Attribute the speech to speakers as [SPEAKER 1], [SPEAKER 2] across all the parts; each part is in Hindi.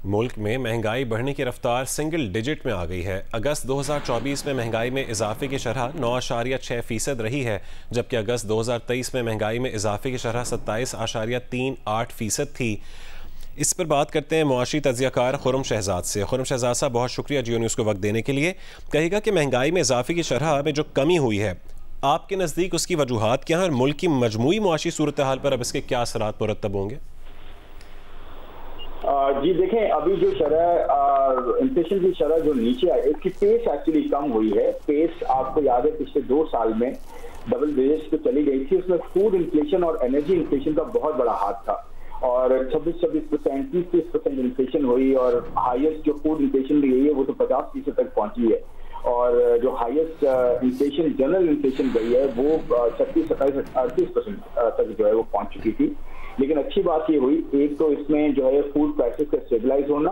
[SPEAKER 1] मुल्क में महंगाई बढ़ने की रफ्तार सिंगल डिजिट में आ गई है। अगस्त 2024 में महंगाई में इजाफे की शरह 9.6% रही है, जबकि अगस्त 2023 में महंगाई में इजाफे की शरह 27.38% थी। इस पर बात करते हैं मुआशी तज्जियाकार खुर्रम शहजाद से। खुर्रम शहजाद साहब, बहुत शुक्रिया जियो न्यूज़ को वक्त देने के लिए। कहेगा कि महंगाई में इजाफे की शरह में जो कमी हुई है, आपके नज़दीक उसकी वजूहात क्या हैं और मुल्क की मजमूई मुआशी सूरत हाल पर अब इसके क्या असरात मुरतब होंगे?
[SPEAKER 2] जी देखें, अभी जो शरह इन्फ्लेशन की शरह जो नीचे आई, इसकी पेस एक्चुअली कम हुई है। पेस आपको याद है पिछले 2 साल में डबल डिजिट पे चली गई थी। उसमें फूड इन्फ्लेशन और एनर्जी इन्फ्लेशन का बहुत बड़ा हाथ था और 26% 30% इन्फ्लेशन हुई और हाईएस्ट जो फूड इन्फ्लेशन भी गई है वो तो 50% तक पहुंची है और जो हाईएस्ट इन्फ्लेशन जनरल इन्फ्लेशन गई है वो 36, 27, 38% तक जो है वो पहुंच चुकी थी। लेकिन अच्छी बात ये हुई, एक तो इसमें जो है फूड प्राइसेस का स्टेबलाइज होना,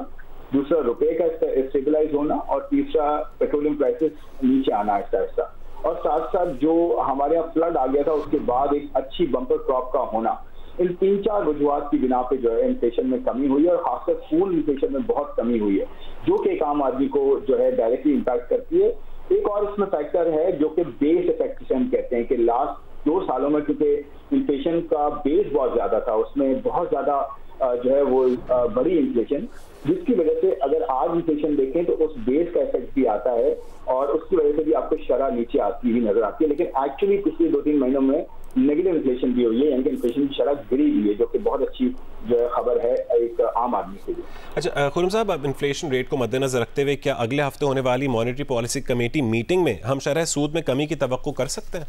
[SPEAKER 2] दूसरा रुपए का स्टेबलाइज होना और तीसरा पेट्रोलियम प्राइसेस नीचे आना आहिस्ता आहिस्ता, और साथ साथ जो हमारे यहाँ फ्लड आ गया था उसके बाद एक अच्छी बम्पर क्रॉप का होना। इन 3-4 वजूहात की बिना पे जो है इन्फ्लेशन में कमी हुई है और खासकर फूड इन्फ्लेशन में बहुत कमी हुई है, जो कि एक आम आदमी को जो है डायरेक्टली इम्पैक्ट करती है। एक और इसमें फैक्टर है जो कि बेस इफेक्ट जिसे हम कहते हैं कि लास्ट 2 सालों में क्योंकि इन्फ्लेशन का बेस बहुत ज्यादा था, उसमें बहुत ज्यादा जो है वो बड़ी इन्फ्लेशन, जिसकी वजह से अगर आज इन्फ्लेशन देखें तो उस बेस का इफेक्ट भी आता है और उसकी वजह से भी आपको शरह नीचे आती हुई नजर आती है। लेकिन एक्चुअली पिछले 2-3 महीनों में नेगेटिव इन्फ्लेशन भी हुई है, यानी कि इन्फ्लेशन की शरह गिरी हुई है, जो कि बहुत अच्छी जो है खबर है एक आम आदमी के लिए।
[SPEAKER 1] अच्छा खुर्रम साहब, अब इन्फ्लेशन रेट को मद्देनजर रखते हुए क्या अगले हफ्ते होने वाली मॉनेटरी पॉलिसी कमेटी मीटिंग में हम शरह सूद में कमी की तवक्को कर सकते हैं?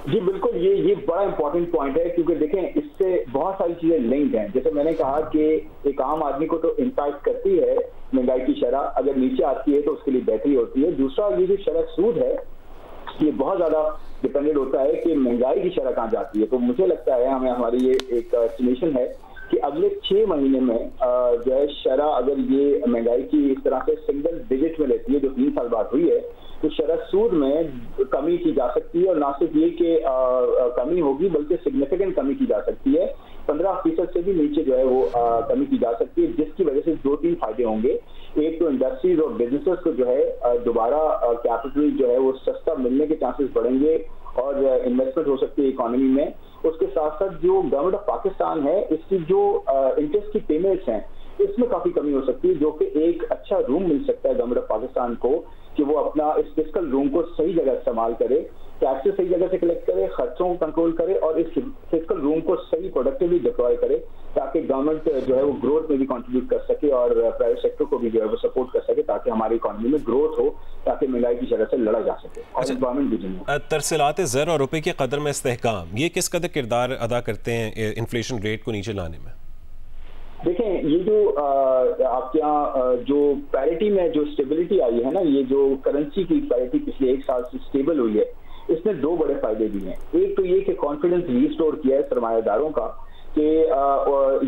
[SPEAKER 2] जी बिल्कुल, ये बड़ा इंपॉर्टेंट पॉइंट है क्योंकि देखें इससे बहुत सारी चीजें लिंक्ड हैं। जैसे मैंने कहा कि एक आम आदमी को तो इम्पैक्ट करती है महंगाई की शरह, अगर नीचे आती है तो उसके लिए बेहतरी होती है। दूसरा, ये जो शरह सूद है ये बहुत ज्यादा डिपेंडेंट होता है कि महंगाई की शरह कहाँ जाती है। तो मुझे लगता है, हमारी ये एक एस्टिमेशन है कि अगले 6 महीने में जो है शरह अगर ये महंगाई की इस तरह से सिंगल डिजिट में लेती है जो 3 साल बाद हुई है, तो शरह सूद में कमी की जा सकती है और ना सिर्फ ये कि कमी होगी बल्कि सिग्निफिकेंट कमी की जा सकती है। 15% से भी नीचे जो है वो कमी की जा सकती है, जिसकी वजह से 2-3 फायदे होंगे। एक तो इंडस्ट्रीज और बिजनेसेस को जो है दोबारा कैपिटल जो है वो सस्ता मिलने के चांसेस बढ़ेंगे और इन्वेस्टमेंट हो सकती है इकोनॉमी में। उसके साथ साथ जो गवर्नमेंट ऑफ पाकिस्तान है, इसकी जो इंटरेस्ट की पेमेंट्स हैं इसमें काफी कमी हो सकती है, जो कि एक अच्छा रूम मिल सकता है गवर्नमेंट ऑफ पाकिस्तान को कि वो अपना इस फिस्कल रूम को सही जगह इस्तेमाल करे, टैक्सेस सही जगह से कलेक्ट करे, खर्चों को कंट्रोल करे और इस फिस्कल रूम को सही प्रोडक्टिवली डिप्लॉय करे, ताकि गवर्नमेंट जो है वो ग्रोथ में भी कंट्रीब्यूट कर सके और प्राइवेट सेक्टर को भी जो है वो सपोर्ट कर सके, ताकि हमारी इकोनॉमी में ग्रोथ हो, ताकि महंगाई की शरह से लड़ा जा सके और गवर्नमेंट भी जिम्मेदार।
[SPEAKER 1] तरसीलात ज़र और रुपए की कदर में इस्तेहकाम, ये किस कदर किरदार अदा करते हैं इन्फ्लेशन रेट को नीचे लाने में?
[SPEAKER 2] देखें, ये जो आपके यहाँ जो पैरिटी में जो स्टेबिलिटी आई है ना, ये जो करेंसी की पैरिटी पिछले 1 साल से स्टेबल हुई है, इसमें 2 बड़े फायदे भी हैं। एक तो ये कि कॉन्फिडेंस रीस्टोर किया है सरमायादारों का कि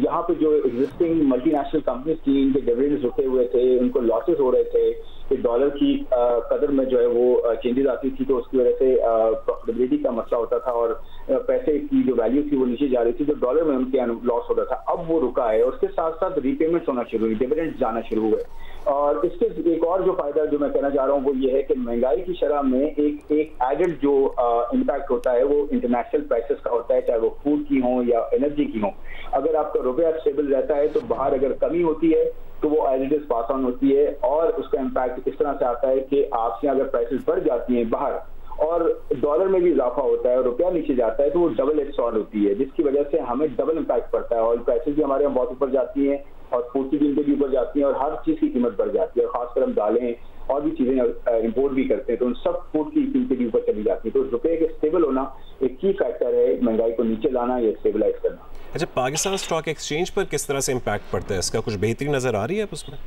[SPEAKER 2] यहाँ पे जो एग्जिस्टिंग मल्टीनेशनल कंपनीज थी, इनके डिविडेंड्स रुके हुए थे, उनको लॉसेस हो रहे थे कि डॉलर की कदर में जो है वो चेंजेस आती थी, तो उसकी वजह से प्रॉफिटेबिलिटी का मसला होता था और पैसे की जो वैल्यू थी वो नीचे जा रही थी, तो डॉलर में उनके लॉस हो रहा था। अब वो रुका है, उसके साथ साथ रीपेमेंट्स होना शुरू हुई, डिविडेंड्स जाना शुरू हुए। और इसके एक और जो फायदा जो मैं कहना चाह रहा हूँ वो ये है कि महंगाई की शरह में एक एडेड जो इम्पैक्ट होता है वो इंटरनेशनल प्राइसेस का होता है, चाहे वो फूड की हो या एनर्जी की हो। अगर आपका रुपया स्टेबल रहता है तो बाहर अगर कमी होती है तो वो as it is pass on होती है और उसका इम्पैक्ट इस तरह से आता है कि आपसे अगर प्राइसेस बढ़ जाती हैं बाहर और डॉलर में भी इजाफा होता है और रुपया नीचे जाता है, तो वो डबल एज सॉर्ड होती है, जिसकी वजह से हमें डबल इम्पैक्ट पड़ता है। ऑयल प्राइसेस भी हमारे यहाँ बहुत ऊपर जाती हैं और फूड की कीमतें भी ऊपर जाती हैं और हर चीज की कीमत बढ़ जाती है, और खासकर हम दालें और भी चीजें इंपोर्ट भी करते हैं तो उन सब फूड की कीमतें भी ऊपर चली जाती है। तो रुपये के स्टेबल होना एक की फैक्टर है महंगाई को नीचे लाना या स्टेबलाइज करना।
[SPEAKER 1] अच्छा, पाकिस्तान स्टॉक एक्सचेंज पर किस तरह से इम्पैक्ट पड़ता है इसका? कुछ बेहतरी नजर आ रही है उसमें?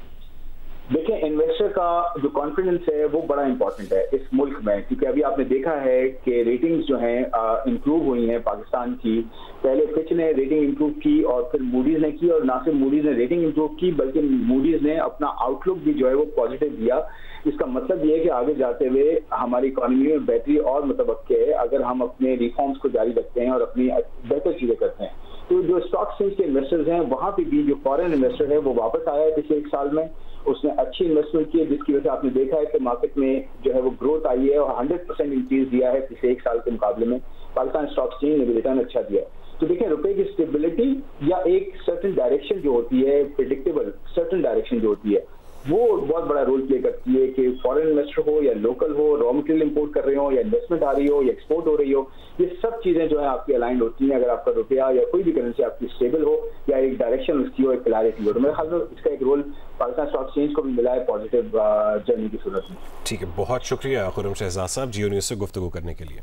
[SPEAKER 2] देखिए, इन्वेस्टर का जो कॉन्फिडेंस है वो बड़ा इंपॉर्टेंट है इस मुल्क में, क्योंकि अभी आपने देखा है कि रेटिंग्स जो हैं इंप्रूव हुई हैं पाकिस्तान की। पहले फिच ने रेटिंग इंप्रूव की और फिर मूडीज ने की, और ना सिर्फ मूडीज ने रेटिंग इंप्रूव की बल्कि मूडीज ने अपना आउटलुक भी जो है वो पॉजिटिव दिया। इसका मतलब ये है कि आगे जाते हुए हमारी इकोनॉमी में बेहतरी और मुतवक्के है अगर हम अपने रिफॉर्म्स को जारी रखते हैं और अपनी बेहतर चीजें करते हैं। तो जो स्टॉक एक्सचेंज के इन्वेस्टर्स हैं वहां पे भी जो फॉरेन इन्वेस्टर है वो वापस आया है पिछले 1 साल में। उसने अच्छी इन्वेस्टमेंट की है, जिसकी वजह से आपने देखा है कि मार्केट में जो है वो ग्रोथ आई है और 100% इंक्रीज दिया है पिछले 1 साल के मुकाबले में। पाकिस्तान स्टॉक एक्सचेंज ने भी रिटर्न अच्छा दिया है। तो देखिए, रुपए की स्टेबिलिटी या एक सर्टेन डायरेक्शन जो होती है, प्रेडिक्टेबल सर्टेन डायरेक्शन जो होती है, वो बहुत बड़ा रोल प्ले करती है कि फॉरेन इन्वेस्टर हो या लोकल हो, रॉ मटेरियल इंपोर्ट कर रहे हो या इन्वेस्टमेंट आ रही हो या एक्सपोर्ट हो रही हो, ये सब चीजें जो है आपकी अलाइंड होती हैं अगर आपका रुपया या कोई भी करेंसी आपकी स्टेबल हो या एक डायरेक्शन उसकी हो, एक क्लैरिटी हो। तो मेरे ख्याल में इसका एक रोल पाकिस्तान स्टॉक एक्सचेंज को भी मिला है पॉजिटिव जर्नी की सूरत में।
[SPEAKER 1] ठीक है, बहुत शुक्रिया खुर्रम शहजाद साहब, जियो न्यूज़ से गुफ्तगू करने के लिए।